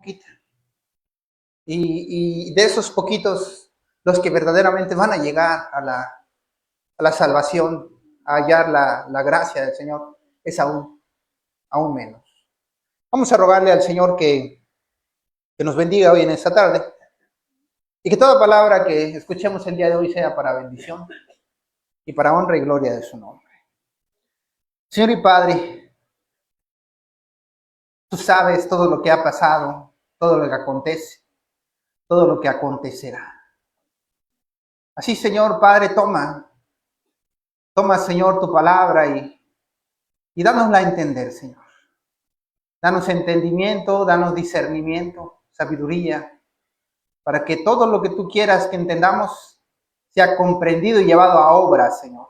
poquito. Y de esos poquitos, los que verdaderamente van a llegar a la salvación, a hallar la gracia del Señor, es aún menos. Vamos a rogarle al Señor que nos bendiga hoy en esta tarde y que toda palabra que escuchemos el día de hoy sea para bendición y para honra y gloria de su nombre. Señor y Padre, tú sabes todo lo que ha pasado, todo lo que acontece, todo lo que acontecerá. Así, Señor Padre, toma, Señor, tu palabra y dánosla a entender, Señor. Danos entendimiento, danos discernimiento, sabiduría, para que todo lo que tú quieras que entendamos sea comprendido y llevado a obra, Señor.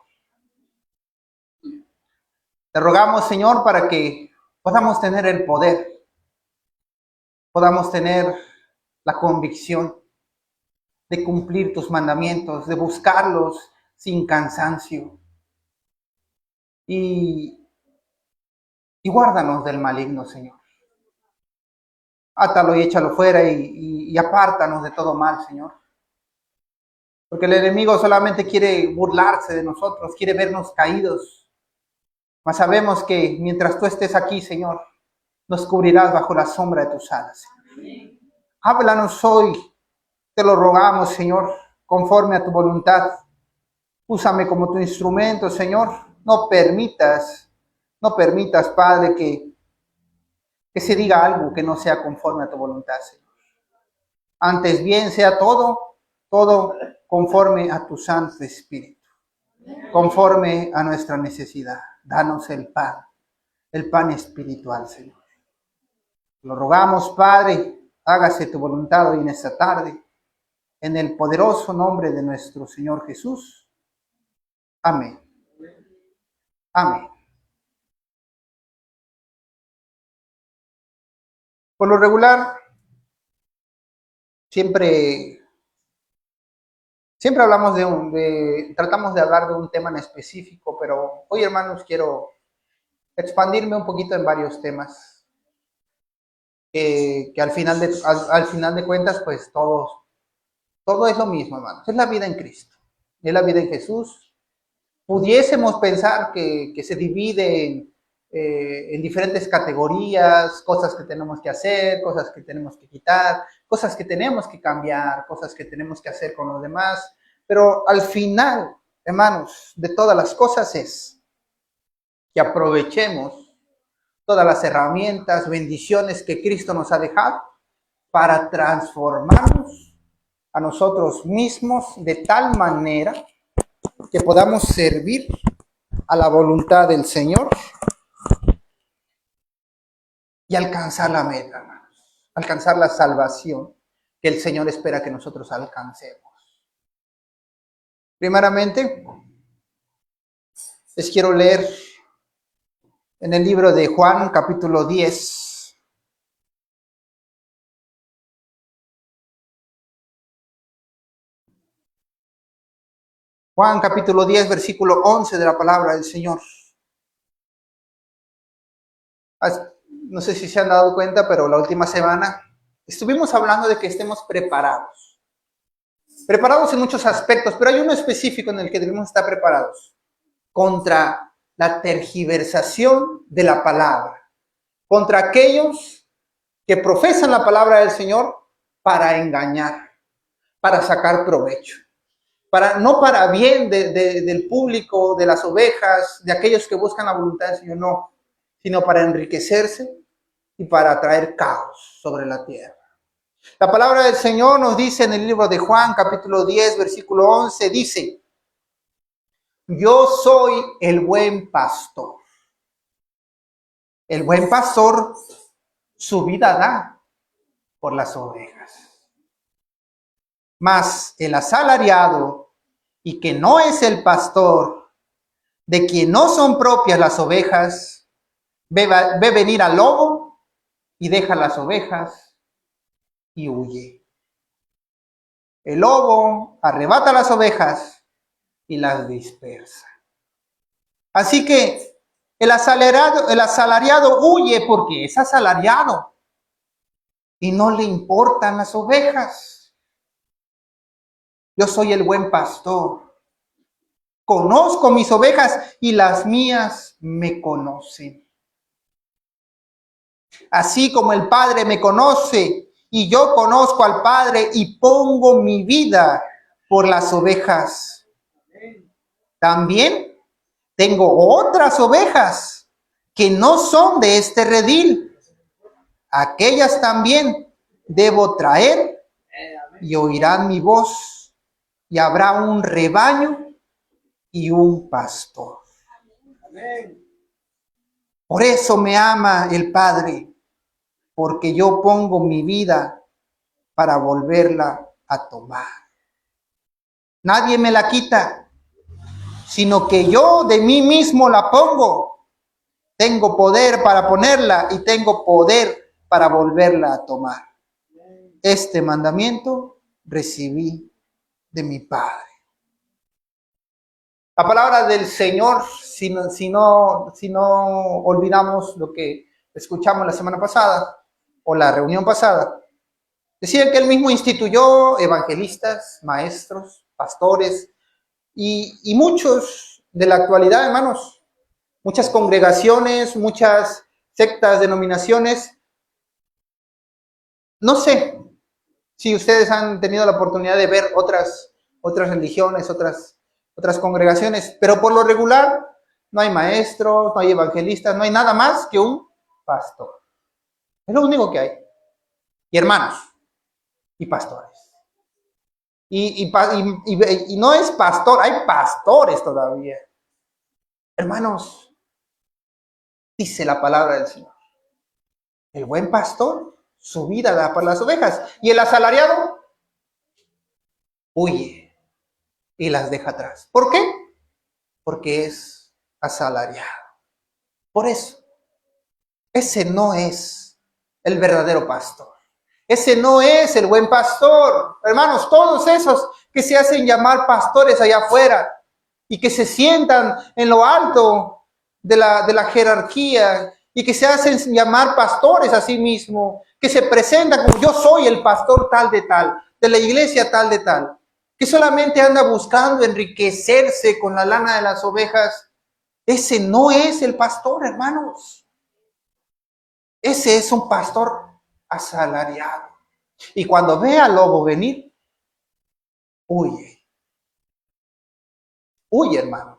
Te rogamos, Señor, para que podamos tener el poder, podamos tener la convicción de cumplir tus mandamientos, de buscarlos sin cansancio. Y guárdanos del maligno, Señor. Átalo y échalo fuera y apártanos de todo mal, Señor. Porque el enemigo solamente quiere burlarse de nosotros, quiere vernos caídos. Mas sabemos que mientras tú estés aquí, Señor, nos cubrirás bajo la sombra de tus alas. Háblanos hoy, te lo rogamos, Señor, conforme a tu voluntad. Úsame como tu instrumento, Señor. No permitas, Padre, que se diga algo que no sea conforme a tu voluntad, Señor. Antes bien sea todo conforme a tu Santo Espíritu, conforme a nuestra necesidad. Danos el pan espiritual, Señor. Lo rogamos, Padre, hágase tu voluntad hoy en esta tarde, en el poderoso nombre de nuestro Señor Jesús. Amén. Amén. Por lo regular, siempre hablamos tratamos de hablar de un tema en específico, pero hoy, hermanos, quiero expandirme un poquito en varios temas que al final de cuentas, pues todo es lo mismo, hermanos. Es la vida en Cristo, es la vida en Jesús. Pudiésemos pensar que se divide en diferentes categorías, cosas que tenemos que hacer, cosas que tenemos que quitar, cosas que tenemos que cambiar, cosas que tenemos que hacer con los demás. Pero al final, hermanos, de todas las cosas es que aprovechemos todas las herramientas, bendiciones que Cristo nos ha dejado para transformarnos a nosotros mismos de tal manera que podamos servir a la voluntad del Señor y alcanzar la meta, hermanos, alcanzar la salvación que el Señor espera que nosotros alcancemos. Primeramente, les quiero leer en el libro de Juan, capítulo 10. Juan, capítulo 10, versículo 11 de la palabra del Señor. No sé si se han dado cuenta, pero la última semana estuvimos hablando de que estemos preparados. Preparados en muchos aspectos, pero hay uno específico en el que debemos estar preparados. Contra la tergiversación de la palabra. Contra aquellos que profesan la palabra del Señor para engañar, para sacar provecho. No para bien del público, de las ovejas, de aquellos que buscan la voluntad del Señor, no, sino para enriquecerse y para traer caos sobre la tierra. La palabra del Señor nos dice en el libro de Juan, capítulo 10, versículo 11, dice: yo soy el buen pastor. El buen pastor su vida da por las ovejas. Mas el asalariado, y que no es el pastor, de quien no son propias las ovejas, ve venir al lobo y deja las ovejas y huye. El lobo arrebata las ovejas y las dispersa. Así que el asalariado huye porque es asalariado y no le importan las ovejas. Yo soy el buen pastor. Conozco mis ovejas y las mías me conocen. Así como el Padre me conoce y yo conozco al Padre y pongo mi vida por las ovejas. También tengo otras ovejas que no son de este redil. Aquellas también debo traer y oirán mi voz, y habrá un rebaño y un pastor. Por eso me ama el Padre, porque yo pongo mi vida para volverla a tomar. Nadie me la quita, sino que yo de mí mismo la pongo. Tengo poder para ponerla y tengo poder para volverla a tomar. Este mandamiento recibí de mi Padre. La palabra del Señor, si no olvidamos lo que escuchamos la semana pasada o la reunión pasada, decía que Él mismo instituyó evangelistas, maestros, pastores y muchos de la actualidad, hermanos, muchas congregaciones, muchas sectas, denominaciones. No sé si ustedes han tenido la oportunidad de ver otras religiones, otras congregaciones, pero por lo regular no hay maestros, no hay evangelistas, no hay nada más que un pastor. Es lo único que hay. Y hermanos, y pastores. Y no es pastor, hay pastores todavía. Hermanos, dice la palabra del Señor. El buen pastor su vida da por las ovejas. Y el asalariado huye y las deja atrás. ¿Por qué? Porque es asalariado. Por eso, ese no es el verdadero pastor. Ese no es el buen pastor. Hermanos, todos esos que se hacen llamar pastores allá afuera y que se sientan en lo alto de la jerarquía y que se hacen llamar pastores a sí mismos, que se presentan como yo soy el pastor tal, de la iglesia tal, que solamente anda buscando enriquecerse con la lana de las ovejas. Ese no es el pastor, hermanos. Ese es un pastor asalariado. Y cuando ve al lobo venir, huye. Huye, hermanos.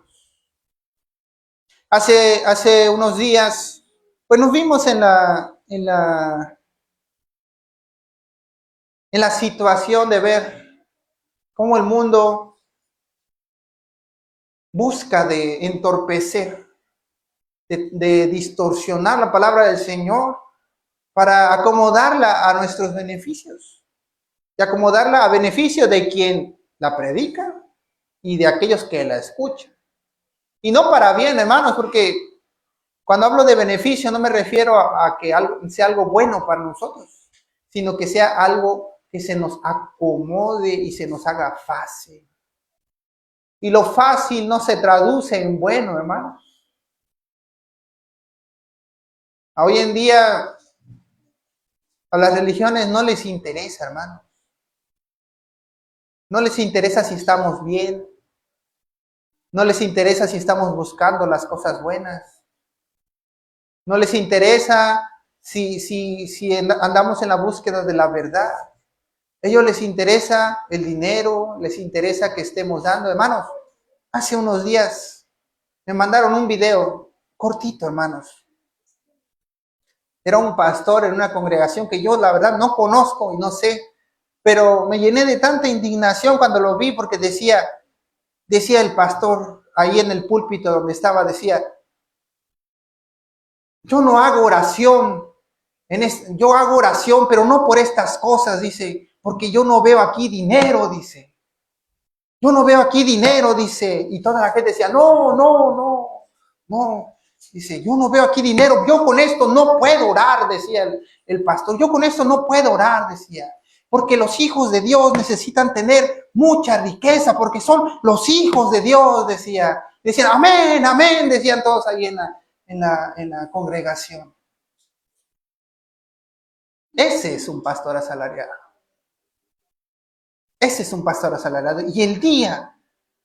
Hace unos días, pues nos vimos en la situación de ver cómo el mundo busca de entorpecer, de distorsionar la palabra del Señor para acomodarla a nuestros beneficios y acomodarla a beneficio de quien la predica y de aquellos que la escuchan. Y no para bien, hermanos, porque cuando hablo de beneficio no me refiero a que sea algo bueno para nosotros, sino que sea algo que se nos acomode y se nos haga fácil. Y lo fácil no se traduce en bueno, hermanos. Hoy en día a las religiones no les interesa, hermanos. No les interesa si estamos bien. No les interesa si estamos buscando las cosas buenas. No les interesa si andamos en la búsqueda de la verdad. A ellos les interesa el dinero, les interesa que estemos dando. Hermanos, hace unos días me mandaron un video cortito, hermanos. Era un pastor en una congregación que yo la verdad no conozco y no sé, pero me llené de tanta indignación cuando lo vi porque decía el pastor ahí en el púlpito donde estaba, decía, yo no hago oración, yo hago oración, pero no por estas cosas, dice, porque yo no veo aquí dinero, dice. Yo no veo aquí dinero, dice. Y toda la gente decía, no. Dice, yo no veo aquí dinero, yo con esto no puedo orar, decía el pastor. Yo con esto no puedo orar, decía. Porque los hijos de Dios necesitan tener mucha riqueza, porque son los hijos de Dios, decía. Decían, amén, amén, decían todos ahí en la congregación. Ese es un pastor asalariado. Ese es un pastor asalariado. Y el día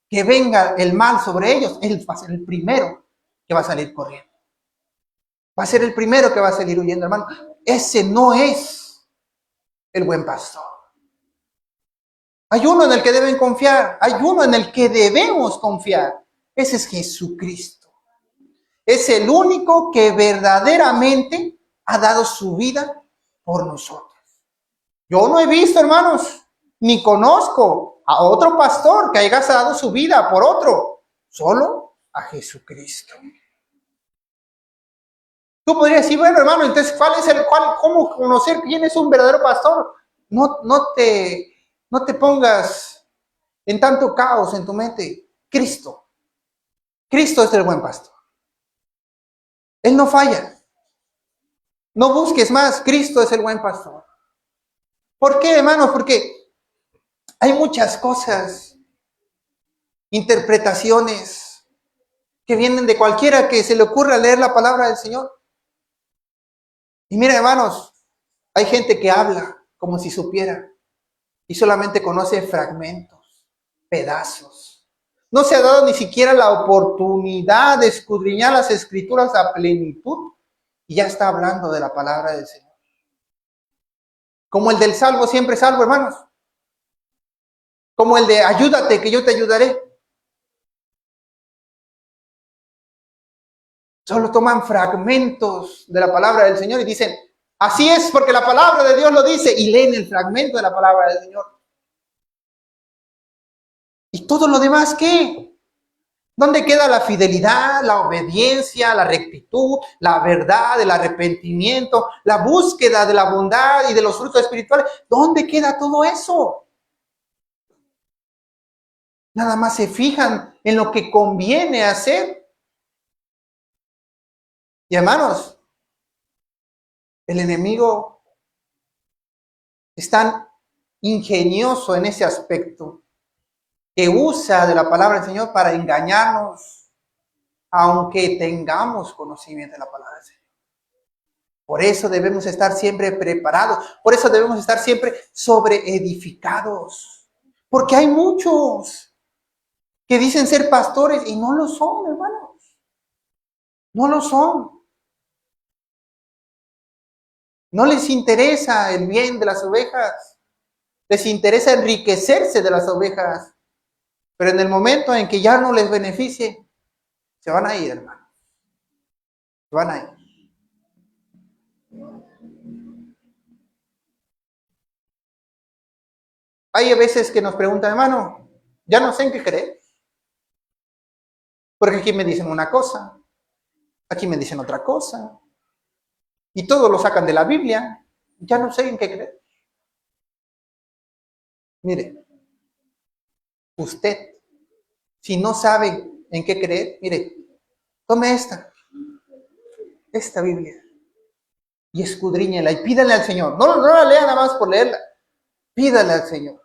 que venga el mal sobre ellos, él va a ser el primero que va a salir corriendo. Va a ser el primero que va a salir huyendo, hermano. Ese no es el buen pastor. Hay uno en el que deben confiar. Hay uno en el que debemos confiar. Ese es Jesucristo. Es el único que verdaderamente ha dado su vida por nosotros. Yo no he visto, hermanos, ni conozco a otro pastor que haya dado su vida por otro. Solo a Jesucristo. Tú podrías decir, bueno, hermano, entonces, ¿cómo conocer quién es un verdadero pastor? No te pongas en tanto caos en tu mente. Cristo es el buen pastor. Él no falla. No busques más. Cristo es el buen pastor. ¿Por qué, hermanos? Porque hay muchas cosas, interpretaciones que vienen de cualquiera que se le ocurra leer la palabra del Señor. Y mira, hermanos, hay gente que habla como si supiera y solamente conoce fragmentos, pedazos. No se ha dado ni siquiera la oportunidad de escudriñar las Escrituras a plenitud y ya está hablando de la palabra del Señor. Como el del salvo siempre salvo, hermanos. Como el de ayúdate que yo te ayudaré. Solo toman fragmentos de la palabra del Señor y dicen, así es porque la palabra de Dios lo dice, y leen el fragmento de la palabra del Señor. ¿Y todo lo demás qué? ¿Dónde queda la fidelidad, la obediencia, la rectitud, la verdad, el arrepentimiento, la búsqueda de la bondad y de los frutos espirituales? ¿Dónde queda todo eso? Nada más se fijan en lo que conviene hacer. Y hermanos, el enemigo es tan ingenioso en ese aspecto que usa de la palabra del Señor para engañarnos, aunque tengamos conocimiento de la palabra del Señor. Por eso debemos estar siempre preparados, por eso debemos estar siempre sobreedificados, porque hay muchos que dicen ser pastores y no lo son, hermanos. No lo son. No les interesa el bien de las ovejas. Les interesa enriquecerse de las ovejas. Pero en el momento en que ya no les beneficie, se van a ir, hermano. Se van a ir. Hay veces que nos preguntan, hermano, ya no sé en qué creer. Porque aquí me dicen una cosa, aquí me dicen otra cosa. Y todo lo sacan de la Biblia. Ya no sé en qué creer. Mire, usted, si no sabe en qué creer, mire, tome esta Biblia, y escudriñela y pídale al Señor. No la lea nada más por leerla. Pídale al Señor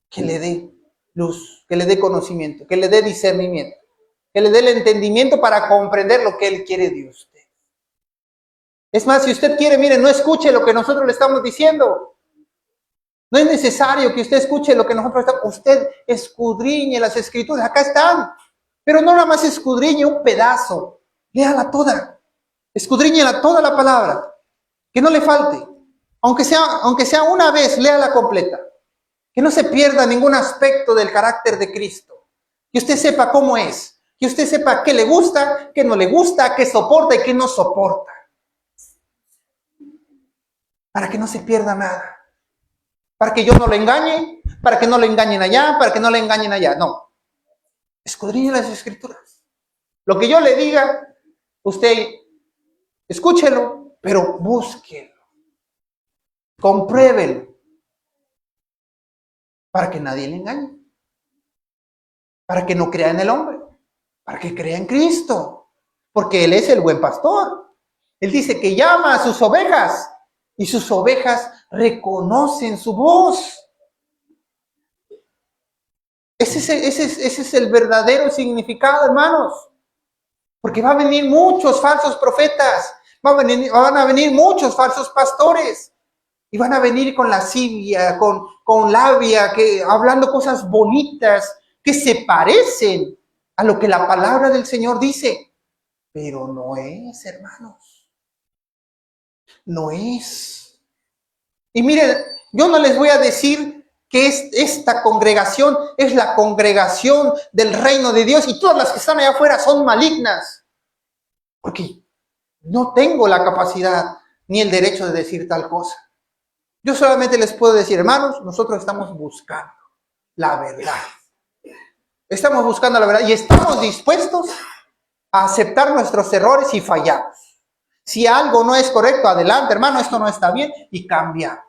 que le dé luz, que le dé conocimiento, que le dé discernimiento, que le dé el entendimiento para comprender lo que Él quiere de usted. Es más, si usted quiere, mire, no escuche lo que nosotros le estamos diciendo. No es necesario que usted escuche lo que nosotros estamos. Usted escudriñe las Escrituras, acá están. Pero no nada más escudriñe un pedazo, léala toda. Escudriñela toda la palabra, que no le falte. Aunque sea una vez, léala completa. Que no se pierda ningún aspecto del carácter de Cristo. Que usted sepa cómo es. Que usted sepa qué le gusta, qué no le gusta, qué soporta y qué no soporta. Para que no se pierda nada. Para que yo no lo engañe, para que no lo engañen allá, para que no le engañen allá. No. Escudriñe las Escrituras. Lo que yo le diga, usted escúchelo, pero búsquelo. Compruébelo. Para que nadie le engañe. Para que no crea en el hombre. Para que crea en Cristo. Porque Él es el buen pastor. Él dice que llama a sus ovejas y sus ovejas reconocen su voz. Ese es el verdadero significado, hermanos. Porque va a venir muchos falsos profetas. Van a venir muchos falsos pastores. Y van a venir con lascivia, con labia, hablando cosas bonitas que se parecen a lo que la palabra del Señor dice. Pero no es, hermanos. No es. Y miren, yo no les voy a decir que esta congregación es la congregación del reino de Dios y todas las que están allá afuera son malignas. Porque no tengo la capacidad ni el derecho de decir tal cosa. Yo solamente les puedo decir, hermanos, nosotros estamos buscando la verdad. Estamos buscando la verdad y estamos dispuestos a aceptar nuestros errores y fallamos. Si algo no es correcto, adelante, hermano, esto no está bien y cambiamos.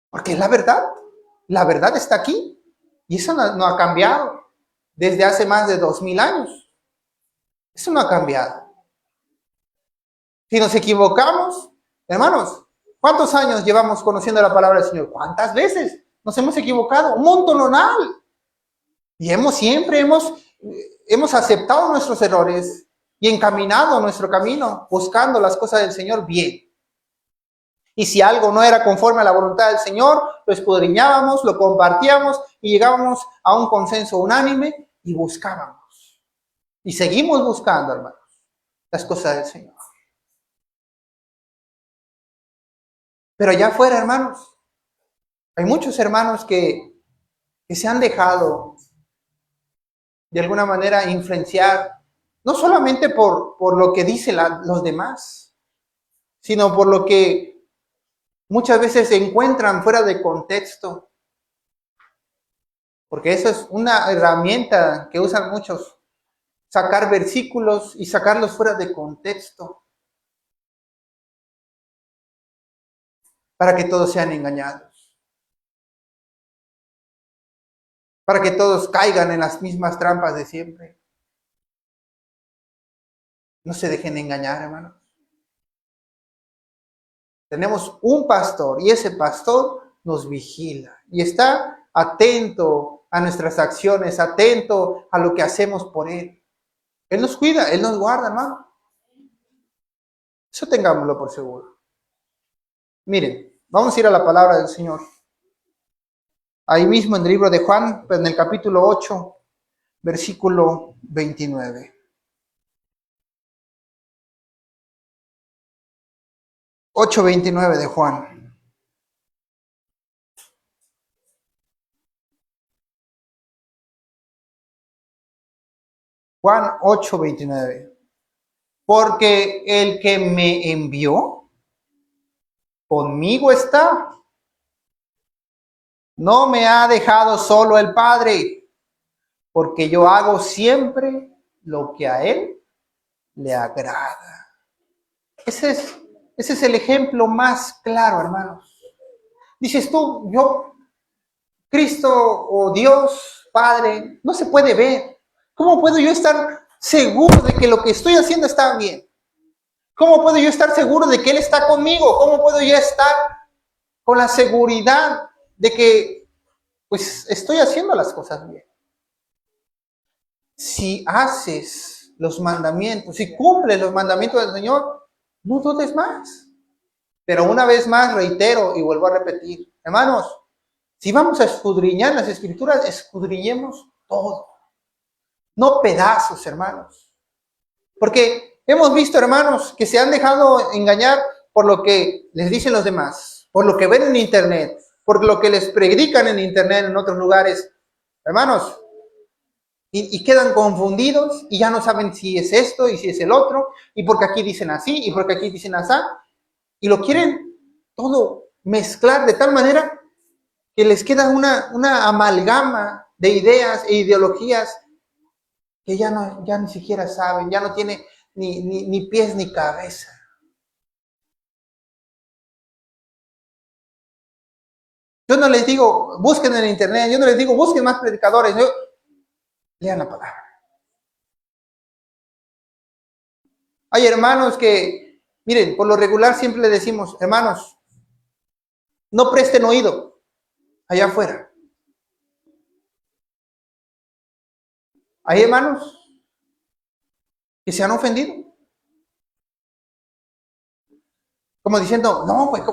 Porque es la verdad está aquí y eso no ha cambiado desde hace más de 2000 años. Eso no ha cambiado. Si nos equivocamos, hermanos, ¿cuántos años llevamos conociendo la palabra del Señor? ¿Cuántas veces nos hemos equivocado? Un montonal. Y siempre hemos aceptado nuestros errores y encaminado nuestro camino, buscando las cosas del Señor bien. Y si algo no era conforme a la voluntad del Señor, lo escudriñábamos, lo compartíamos y llegábamos a un consenso unánime y buscábamos. Y seguimos buscando, hermanos, las cosas del Señor. Pero allá afuera, hermanos, hay muchos hermanos que se han dejado de alguna manera influenciar, no solamente por lo que dicen los demás, sino por lo que muchas veces se encuentran fuera de contexto. Porque eso es una herramienta que usan muchos, sacar versículos y sacarlos fuera de contexto, para que todos sean engañados, para que todos caigan en las mismas trampas de siempre. No se dejen engañar, hermanos. Tenemos un pastor y ese pastor nos vigila y está atento a nuestras acciones, atento a lo que hacemos por él. Él nos cuida, él nos guarda, hermano. Eso tengámoslo por seguro. Miren, vamos a ir a la palabra del Señor. Ahí mismo en el libro de Juan, en el capítulo 8, versículo 29. 8:29 de Juan. Juan 8:29. Porque el que me envió, conmigo está. No me ha dejado solo el Padre, porque yo hago siempre lo que a Él le agrada. Ese es el ejemplo más claro, hermanos. Dices tú, Cristo o Dios, Padre, no se puede ver. ¿Cómo puedo yo estar seguro de que lo que estoy haciendo está bien? ¿Cómo puedo yo estar seguro de que Él está conmigo? ¿Cómo puedo yo estar con la seguridad de que pues estoy haciendo las cosas bien? Si haces los mandamientos, si cumples los mandamientos del Señor, no dudes más. Pero una vez más reitero y vuelvo a repetir, hermanos, si vamos a escudriñar las Escrituras, escudriñemos todo. No pedazos, hermanos. Porque hemos visto, hermanos, que se han dejado engañar por lo que les dicen los demás, por lo que ven en Internet, por lo que les predican en Internet en otros lugares. Hermanos, y quedan confundidos y ya no saben si es esto y si es el otro, y porque aquí dicen así y porque aquí dicen así, y lo quieren todo mezclar de tal manera que les queda una amalgama de ideas e ideologías que ya ni siquiera saben, ya no tiene ni pies ni cabeza. Yo no les digo, busquen en internet, yo no les digo, busquen más predicadores, lean la palabra. Hay hermanos que, miren, por lo regular siempre le decimos, hermanos, no presten oído allá afuera. Hay hermanos que se han ofendido. Como diciendo, no, pues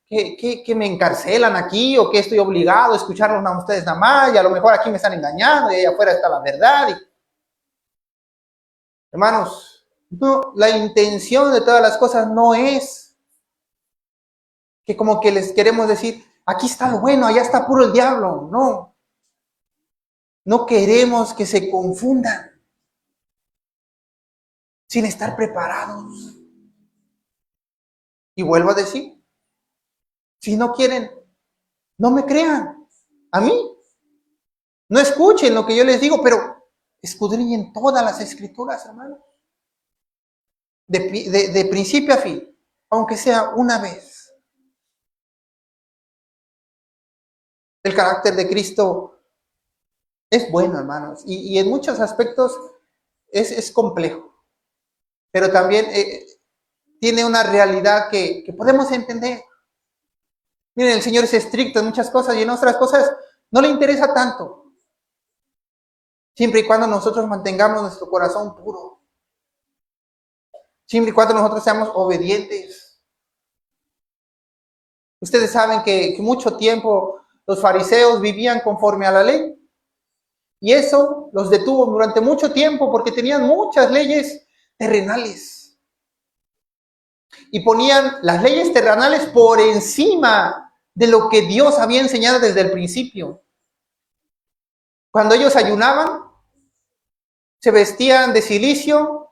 que me encarcelan aquí o que estoy obligado a escucharlos a ustedes nada más y a lo mejor aquí me están engañando y allá afuera está la verdad. Hermanos, no, la intención de todas las cosas no es que como que les queremos decir, aquí está lo bueno, allá está puro el diablo. No, no queremos que se confundan sin estar preparados. Y vuelvo a decir, si no quieren, no me crean. A mí, no escuchen lo que yo les digo, pero escudriñen todas las escrituras, hermano. De principio a fin, aunque sea una vez. El carácter de Cristo es bueno, hermanos, y en muchos aspectos es complejo, pero también tiene una realidad que podemos entender. Miren, el Señor es estricto en muchas cosas y en otras cosas no le interesa tanto, siempre y cuando nosotros mantengamos nuestro corazón puro, siempre y cuando nosotros seamos obedientes. Ustedes saben que mucho tiempo los fariseos vivían conforme a la ley. Y eso los detuvo durante mucho tiempo porque tenían muchas leyes terrenales. Y ponían las leyes terrenales por encima de lo que Dios había enseñado desde el principio. Cuando ellos ayunaban, se vestían de cilicio,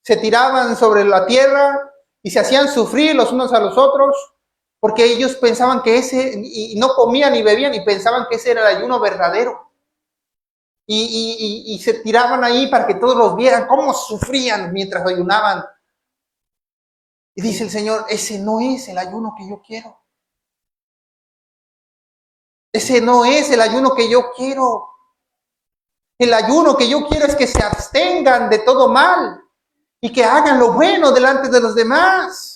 se tiraban sobre la tierra y se hacían sufrir los unos a los otros porque ellos pensaban que y no comían ni bebían y pensaban que ese era el ayuno verdadero. Y se tiraban ahí para que todos los vieran cómo sufrían mientras ayunaban. Y dice el Señor, ese no es el ayuno que yo quiero. Ese no es el ayuno que yo quiero. El ayuno que yo quiero es que se abstengan de todo mal y que hagan lo bueno delante de los demás.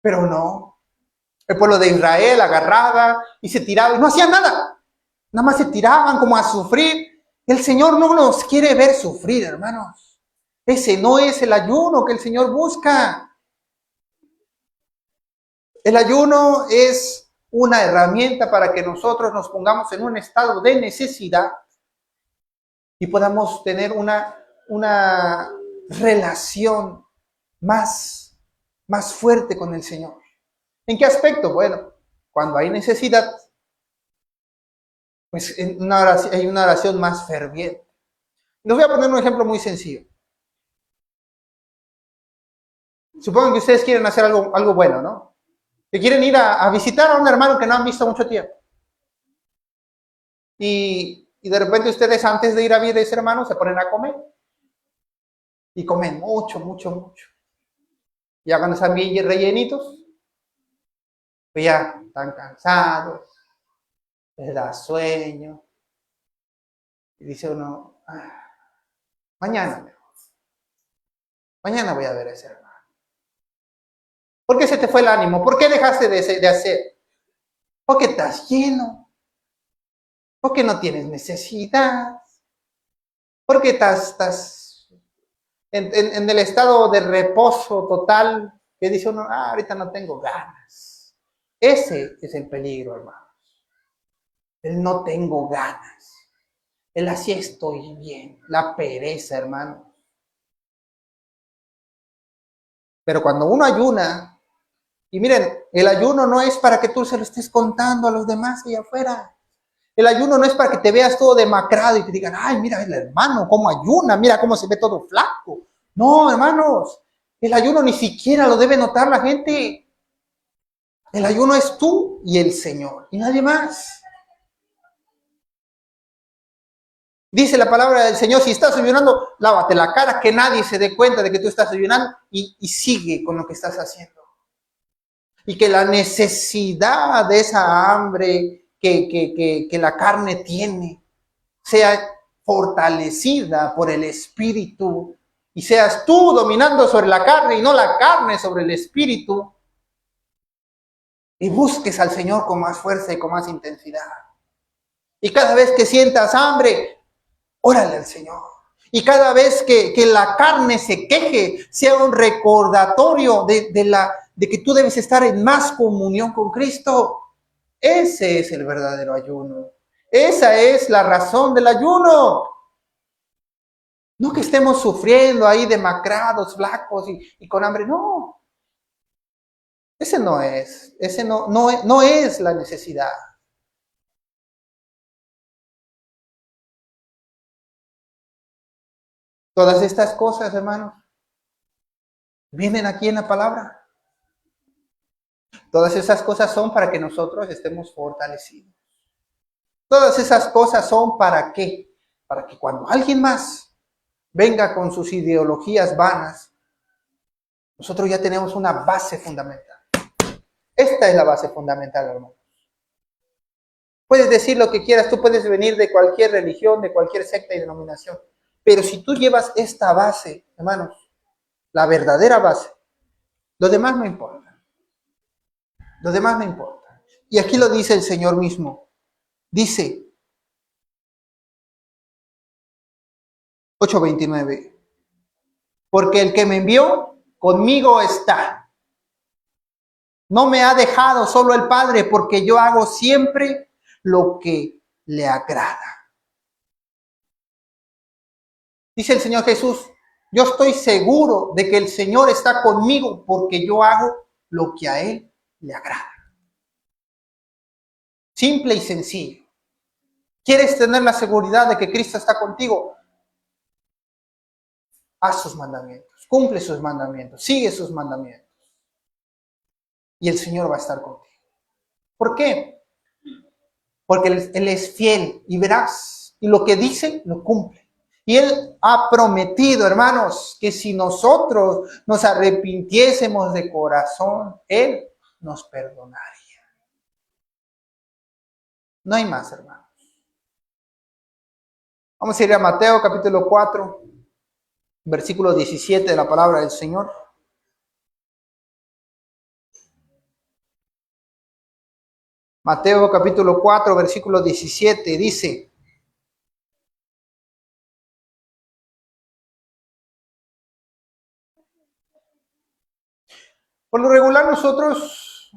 Pero no. El pueblo de Israel agarraba y se tiraba y no hacían nada. Nada más se tiraban como a sufrir. El Señor no nos quiere ver sufrir, hermanos. Ese no es el ayuno que el Señor busca. El ayuno es una herramienta para que nosotros nos pongamos en un estado de necesidad y podamos tener una relación más fuerte con el Señor. ¿En qué aspecto? Bueno, cuando hay necesidad, pues hay una oración más ferviente. Les voy a poner un ejemplo muy sencillo. Supongan que ustedes quieren hacer algo bueno, ¿no? Que quieren ir a visitar a un hermano que no han visto mucho tiempo. Y de repente ustedes antes de ir a ver a ese hermano se ponen a comer. Y comen mucho, mucho, mucho. Y ya cuando están bien rellenitos, pues ya están cansados, les da sueño. Y dice uno, mañana voy a ver a ese hermano. ¿Por qué se te fue el ánimo? ¿Por qué dejaste de hacer? Porque estás lleno. Porque no tienes necesidad. Porque estás en el estado de reposo total que dice uno, ahorita no tengo ganas. Ese es el peligro, hermanos. El no tengo ganas. El así estoy bien. La pereza, hermano. Pero cuando uno ayuna, y miren, el ayuno no es para que tú se lo estés contando a los demás allá afuera. El ayuno no es para que te veas todo demacrado y te digan, ay, mira el hermano, cómo ayuna, mira cómo se ve todo flaco. No, hermanos, el ayuno ni siquiera lo debe notar la gente. El ayuno es tú y el Señor, y nadie más. Dice la palabra del Señor, si estás ayunando, lávate la cara, que nadie se dé cuenta de que tú estás ayunando y sigue con lo que estás haciendo. Y que la necesidad de esa hambre que la carne tiene sea fortalecida por el Espíritu y seas tú dominando sobre la carne y no la carne sobre el Espíritu y busques al Señor con más fuerza y con más intensidad. Y cada vez que sientas hambre, órale al Señor. Y cada vez que la carne se queje, sea un recordatorio de que tú debes estar en más comunión con Cristo. Ese es el verdadero ayuno. Esa es la razón del ayuno. No que estemos sufriendo ahí demacrados, flacos y con hambre. No. Ese no es. Ese no es la necesidad. Todas estas cosas, hermanos, vienen aquí en la palabra. Todas esas cosas son para que nosotros estemos fortalecidos. Todas esas cosas son para qué? Para que cuando alguien más venga con sus ideologías vanas, nosotros ya tenemos una base fundamental. Esta es la base fundamental, hermano. Puedes decir lo que quieras, tú puedes venir de cualquier religión, de cualquier secta y denominación, pero si tú llevas esta base, hermanos, la verdadera base, lo demás no importa. Lo demás no importa. Y aquí lo dice el Señor mismo. Dice 8:29, porque el que me envió conmigo está. No me ha dejado solo el Padre, porque yo hago siempre lo que le agrada. Dice el Señor Jesús, yo estoy seguro de que el Señor está conmigo porque yo hago lo que a Él le agrada. Simple y sencillo. ¿Quieres tener la seguridad de que Cristo está contigo? Haz sus mandamientos, cumple sus mandamientos, sigue sus mandamientos. Y el Señor va a estar contigo. ¿Por qué? Porque Él es fiel y veraz. Y lo que dice, lo cumple. Y Él ha prometido, hermanos, que si nosotros nos arrepintiésemos de corazón, Él nos perdonaría. No hay más, hermanos. Vamos a ir a Mateo capítulo 4, versículo 17 de la palabra del Señor. Mateo capítulo 4, versículo 17 dice: por lo regular nosotros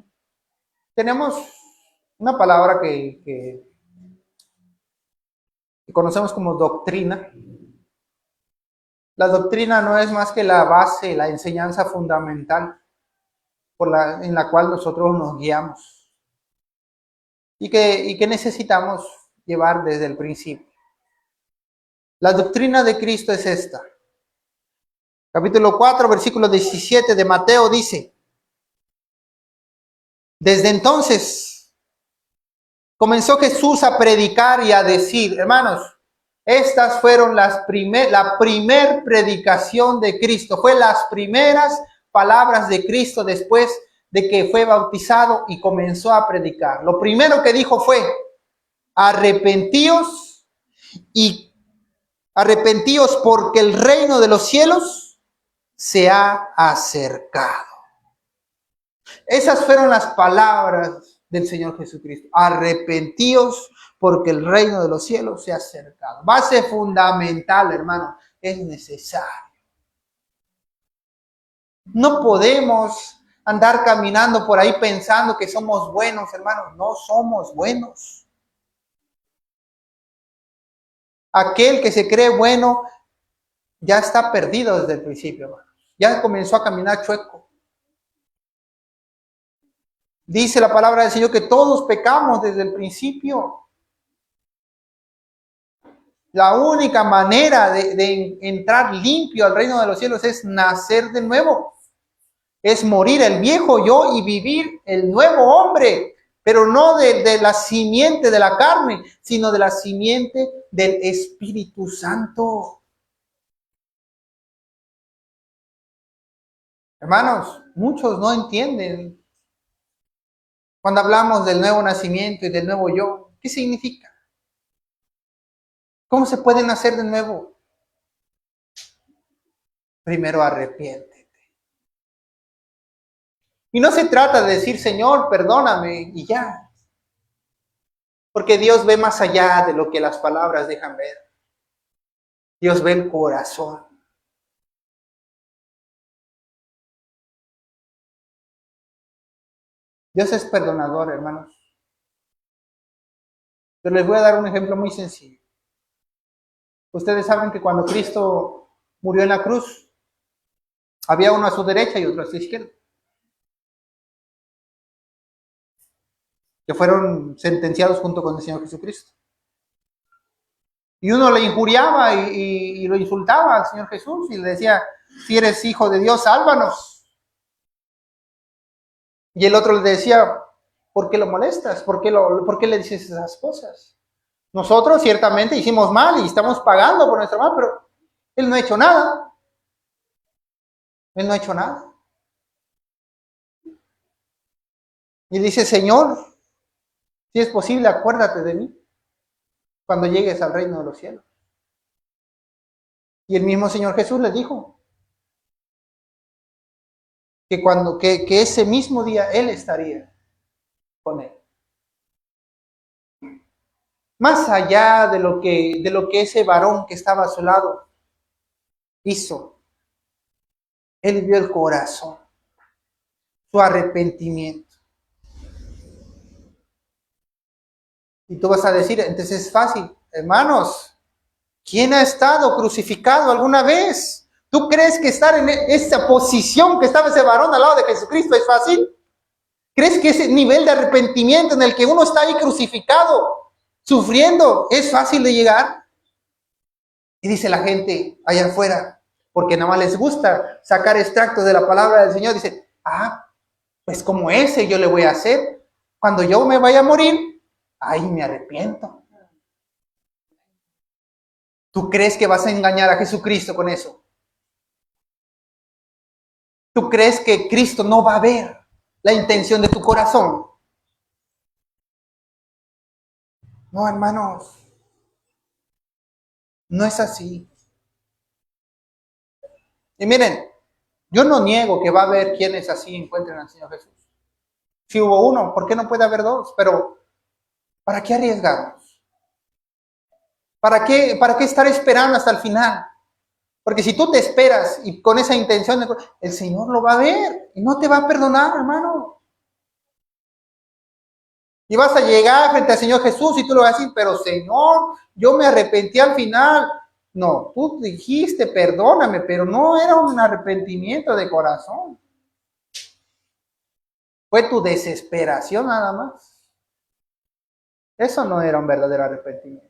tenemos una palabra que conocemos como doctrina. La doctrina no es más que la base, la enseñanza fundamental en la cual nosotros nos guiamos y que necesitamos llevar desde el principio. La doctrina de Cristo es esta. Capítulo 4, versículo 17 de Mateo dice: desde entonces comenzó Jesús a predicar y a decir, hermanos, estas fueron la primer predicación de Cristo, fue las primeras palabras de Cristo después de que fue bautizado y comenzó a predicar. Lo primero que dijo fue: arrepentíos porque el reino de los cielos se ha acercado. Esas fueron las palabras del Señor Jesucristo. Arrepentíos porque el reino de los cielos se ha acercado. Base fundamental, hermano, es necesario. No podemos andar caminando por ahí pensando que somos buenos, hermanos. No somos buenos. Aquel que se cree bueno ya está perdido desde el principio, hermano. Ya comenzó a caminar chueco. Dice la palabra del Señor que todos pecamos desde el principio. La única manera de entrar limpio al reino de los cielos es nacer de nuevo. Es morir el viejo yo y vivir el nuevo hombre. Pero no de la simiente de la carne, sino de la simiente del Espíritu Santo. Hermanos, muchos no entienden cuando hablamos del nuevo nacimiento y del nuevo yo. ¿Qué significa? ¿Cómo se puede nacer de nuevo? Primero arrepiéntete. Y no se trata de decir, Señor, perdóname y ya. Porque Dios ve más allá de lo que las palabras dejan ver. Dios ve el corazón. Dios es perdonador, hermanos. Pero les voy a dar un ejemplo muy sencillo. Ustedes saben que cuando Cristo murió en la cruz, había uno a su derecha y otro a su izquierda, que fueron sentenciados junto con el Señor Jesucristo. Y uno le injuriaba y lo insultaba al Señor Jesús y le decía, si eres hijo de Dios, sálvanos. Y el otro le decía, ¿por qué lo molestas? ¿Por qué le dices esas cosas? Nosotros ciertamente hicimos mal y estamos pagando por nuestro mal, pero Él no ha hecho nada. Él no ha hecho nada. Y dice, Señor, si es posible, acuérdate de mí cuando llegues al reino de los cielos. Y el mismo Señor Jesús les dijo que ese mismo día Él estaría con él. Más allá de lo que ese varón que estaba a su lado hizo, Él vio el corazón, su arrepentimiento. Y tú vas a decir, entonces es fácil, hermanos, ¿quién ha estado crucificado alguna vez? ¿Tú crees que estar en esa posición que estaba ese varón al lado de Jesucristo es fácil? ¿Crees que ese nivel de arrepentimiento en el que uno está ahí crucificado, sufriendo, es fácil de llegar? Y dice la gente allá afuera, porque nada más les gusta sacar extractos de la palabra del Señor, dice, pues como ese yo le voy a hacer. Cuando yo me vaya a morir, ahí me arrepiento. ¿Tú crees que vas a engañar a Jesucristo con eso? ¿Tú crees que Cristo no va a ver la intención de tu corazón? No, hermanos, no es así. Y miren, yo no niego que va a haber quienes así encuentren al Señor Jesús. Si hubo uno, ¿por qué no puede haber dos? Pero, ¿para qué arriesgarnos? ¿Para qué estar esperando hasta el final? Porque si tú te esperas y con esa intención, el Señor lo va a ver y no te va a perdonar, hermano. Y vas a llegar frente al Señor Jesús y tú le vas a decir, pero Señor, yo me arrepentí al final. No, tú dijiste, perdóname, pero no era un arrepentimiento de corazón. Fue tu desesperación nada más. Eso no era un verdadero arrepentimiento.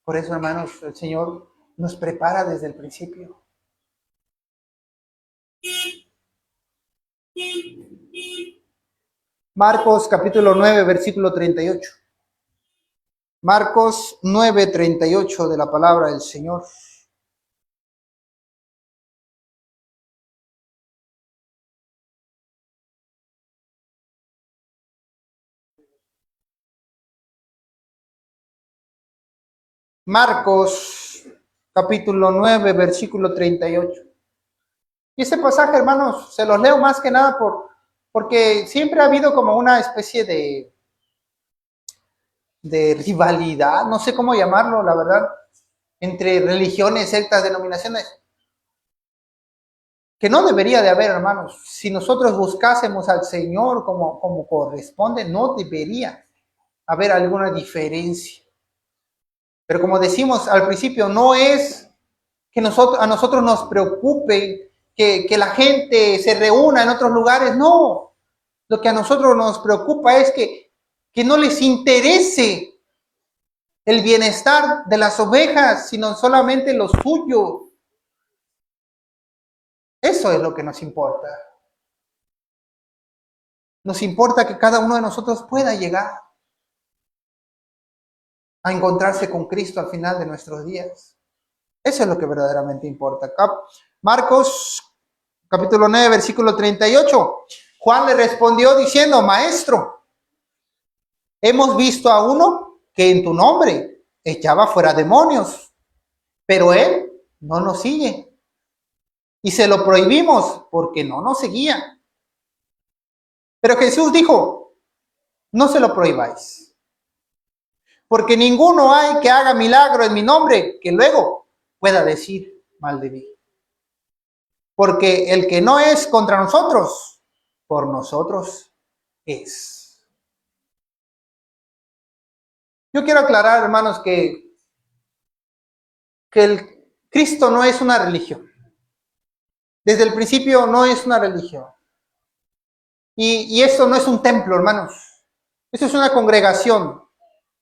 Por eso, hermanos, el Señor nos prepara desde el principio. Marcos capítulo 9, versículo 38. Marcos 9, 38 de la palabra del Señor. Marcos capítulo 9, versículo 38. Y este pasaje, hermanos, se los leo más que nada porque siempre ha habido como una especie de rivalidad, no sé cómo llamarlo, la verdad, entre religiones, sectas, denominaciones, que no debería de haber, hermanos. Si nosotros buscásemos al Señor como corresponde, no debería haber alguna diferencia. Pero como decimos al principio, no es que a nosotros nos preocupe que la gente se reúna en otros lugares, no. Lo que a nosotros nos preocupa es que no les interese el bienestar de las ovejas, sino solamente lo suyo. Eso es lo que nos importa. Nos importa que cada uno de nosotros pueda llegar a encontrarse con Cristo al final de nuestros días. Eso es lo que verdaderamente importa. Marcos capítulo 9, versículo 38. Juan le respondió diciendo, Maestro, hemos visto a uno que en tu nombre echaba fuera demonios, pero él no nos sigue. Y se lo prohibimos porque no nos seguía. Pero Jesús dijo, no se lo prohibáis. Porque ninguno hay que haga milagro en mi nombre que luego pueda decir mal de mí. Porque el que no es contra nosotros, por nosotros es. Yo quiero aclarar, hermanos, que el Cristo no es una religión. Desde el principio no es una religión. Y esto no es un templo, hermanos. Esto es una congregación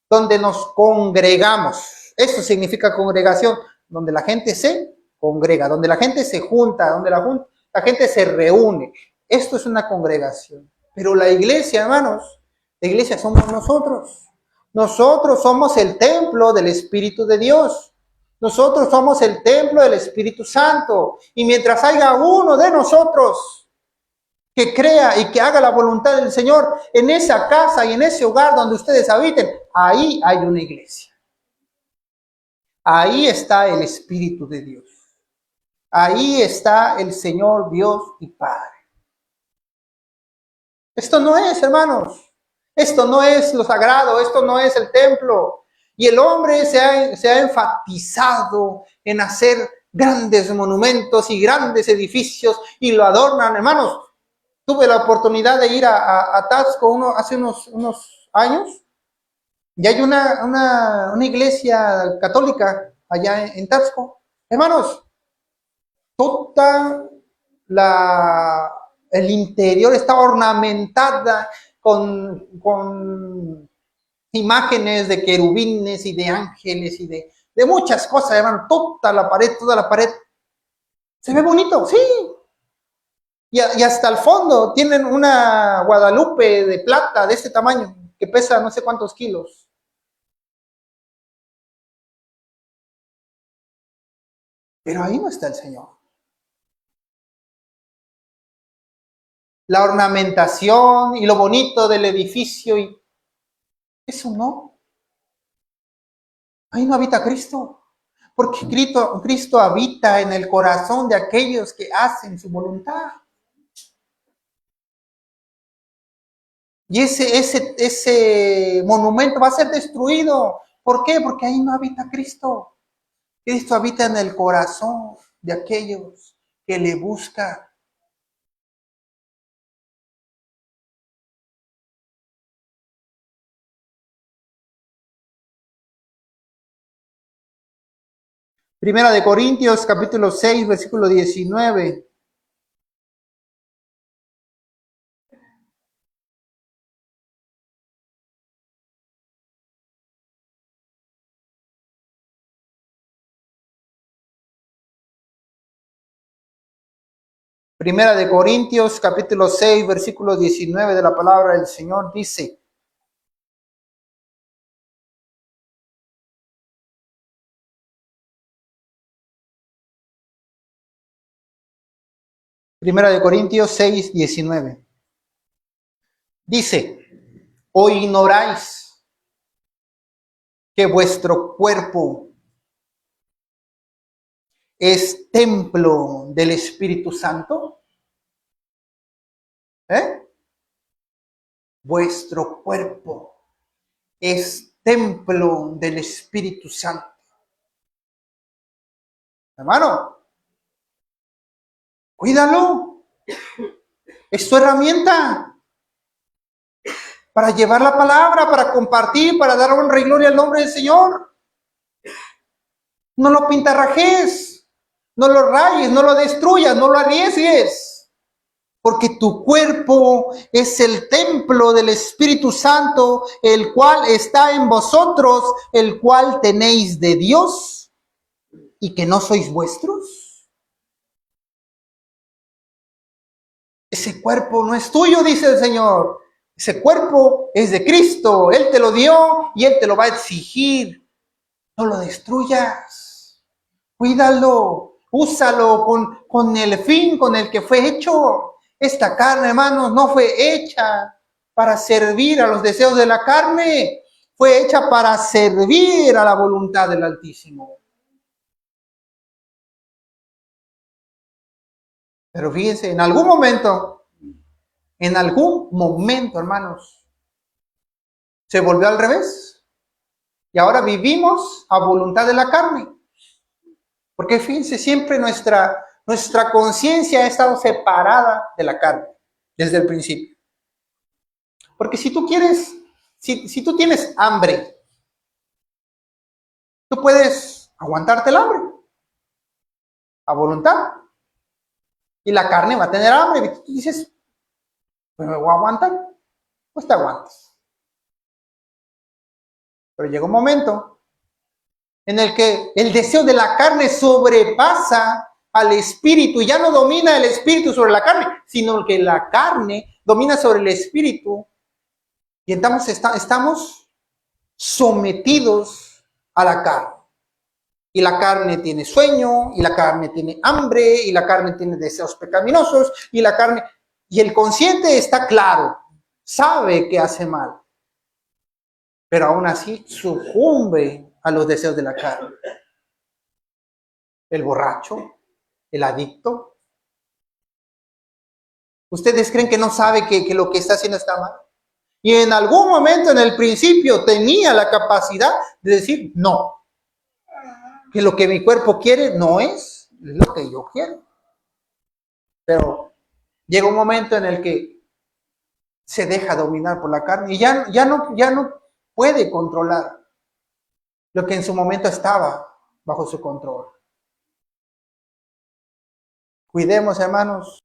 donde nos congregamos. Eso significa congregación, donde la gente se congrega, donde la gente se junta, donde la gente se reúne. Esto es una congregación. Pero la iglesia, hermanos, la iglesia somos nosotros. Nosotros somos el templo del Espíritu de Dios. Nosotros somos el templo del Espíritu Santo. Y mientras haya uno de nosotros que crea y que haga la voluntad del Señor en esa casa y en ese hogar donde ustedes habiten, ahí hay una iglesia. Ahí está el Espíritu de Dios. Ahí está el Señor Dios y Padre. Esto no es, hermanos, esto no es lo sagrado, esto no es el templo. Y el hombre se ha enfatizado en hacer grandes monumentos y grandes edificios y lo adornan, hermanos. Tuve la oportunidad de ir a Taxco hace unos años y hay una iglesia católica allá en Taxco. Hermanos, toda el interior está ornamentada con imágenes de querubines y de ángeles y de muchas cosas, hermano. Toda la pared. Se ve bonito, sí. Y hasta el fondo tienen una Guadalupe de plata de este tamaño, que pesa no sé cuántos kilos. Pero ahí no está el Señor. La ornamentación y lo bonito del edificio, y eso no. Ahí no habita Cristo. Porque Cristo habita en el corazón de aquellos que hacen su voluntad. Y ese monumento va a ser destruido. ¿Por qué? Porque ahí no habita Cristo. Cristo habita en el corazón de aquellos que le buscan. Primera de Corintios, capítulo 6, versículo 19. Primera de Corintios, capítulo 6, versículo 19 de la palabra del Señor dice: Primera de Corintios 6, 19. Dice: ¿o ignoráis que vuestro cuerpo es templo del Espíritu Santo? Vuestro cuerpo es templo del Espíritu Santo. Hermano, cuídalo. Es tu herramienta para llevar la palabra, para compartir, para dar honra y gloria al nombre del Señor. No lo pintarrajes, no lo rayes, no lo destruyas, no lo arriesgues. Porque tu cuerpo es el templo del Espíritu Santo, el cual está en vosotros, el cual tenéis de Dios, y que no sois vuestros. Ese cuerpo no es tuyo, dice el Señor. Ese cuerpo es de Cristo. Él te lo dio y Él te lo va a exigir. No lo destruyas. Cuídalo. Úsalo con el fin con el que fue hecho. Esta carne, hermanos, no fue hecha para servir a los deseos de la carne. Fue hecha para servir a la voluntad del Altísimo. Pero fíjense, en algún momento, hermanos, Se volvió al revés. Y ahora vivimos a voluntad de la carne. Porque fíjense, siempre nuestra conciencia ha estado separada de la carne desde el principio. Porque si tú quieres, si tú tienes hambre, tú puedes aguantarte el hambre a voluntad. Y la carne va a tener hambre. Y tú dices, pues me voy a aguantar. Pues te aguantas. Pero llega un momento en el que el deseo de la carne sobrepasa al espíritu y ya no domina el espíritu sobre la carne, sino que la carne domina sobre el espíritu y entonces estamos sometidos a la carne. Y la carne tiene sueño, y la carne tiene hambre, y la carne tiene deseos pecaminosos, y el consciente está claro, sabe que hace mal, pero aún así sucumbe a los deseos de la carne. El borracho, el adicto. ¿Ustedes creen que no sabe que lo que está haciendo está mal? Y en algún momento en el principio tenía la capacidad de decir no. Que lo que mi cuerpo quiere no es lo que yo quiero. Pero llega un momento en el que se deja dominar por la carne y ya no puede controlar lo que en su momento estaba bajo su control. Cuidemos, hermanos,